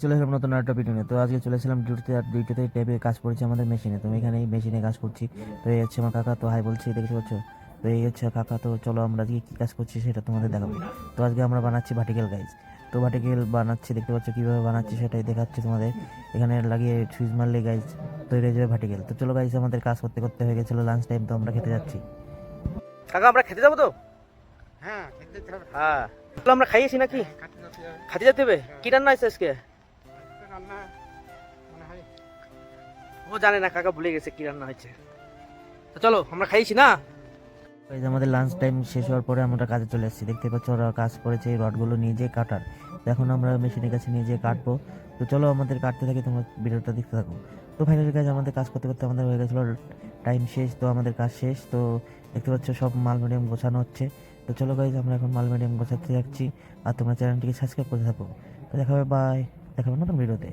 চলে এলাম নতুন একটা ভিডিও নিয়ে। তো আজকে চলে এসেছিলাম ডিউটিতে, আর ডিউটিতে ট্যাবে কাজ পড়েছে আমাদের মেশিনে। তো এখানে এই মেশিনে কাজ করছি। তো এই হচ্ছে আমার কাকা, তো হাই বলছি, দেখতে পাচ্ছ। তো এই হচ্ছে কাকা। তো চলো আমরা আজকে কী কাজ করছি সেটা তোমাদের দেখাবো। তো আজকে আমরা বানাচ্ছি ভার্টিক্যাল গাইজ। তো ভার্টিক্যাল বানাচ্ছি, দেখতে পাচ্ছ কীভাবে বানাচ্ছি সেটাই দেখাচ্ছি তোমাদের। এখানে লাগিয়ে সুইচ মারলে গাইজ তৈরি হয়ে যাবে ভার্টিক্যাল। তো চলো গাইজ, আমাদের কাজ করতে করতে হয়ে গেছিলো লাঞ্চ টাইম, তো আমরা খেতে যাচ্ছি। কাকা আমরা খেতে যাবো তো? হ্যাঁ, খেতে যেতে হবে। হ্যাঁ, চলো আমরা খাইয়েছি নাকি? খাতে যেতে হবে। খাতে যেতে হবে। কী রান্না আছে আজকে? আজকে রান্না মনে হয় ও জানে না, কাকা ভুলে গেছে কি রান্না হয়েছে। তো চলো আমরা খাইছি না। এই যে আমাদের লাঞ্চ টাইম শেষ হওয়ার পরে আমরা কাজে চলে এসেছি। দেখতে পাচ্ছ ওরা কাজ করেছে এই রডগুলো নিয়ে যেয়ে কাটার। তো এখন আমরা মেশিনের কাছে নিয়ে যেয়ে কাটবো। তো চলো আমাদের কাটতে থাকি, তোমরা ভিডিওটা দেখতে থাকো। তো ফাইনালি কাজ আমাদের কাজ করতে করতে আমাদের হয়ে গেছিলো টাইম শেষ। তো আমাদের কাজ শেষ। তো দেখতে পাচ্ছ সব মাল মিডিয়াম গোছানো হচ্ছে। তো চলো গাইজ, আমরা এখন মাল মিডিয়াম গোছাতে যাচ্ছি। আর তোমরা চ্যানেলটিকে সাবস্ক্রাইব করতে থাকো। তো দেখা হবে, বাই, দেখা হবে নতুন ভিডিওতে।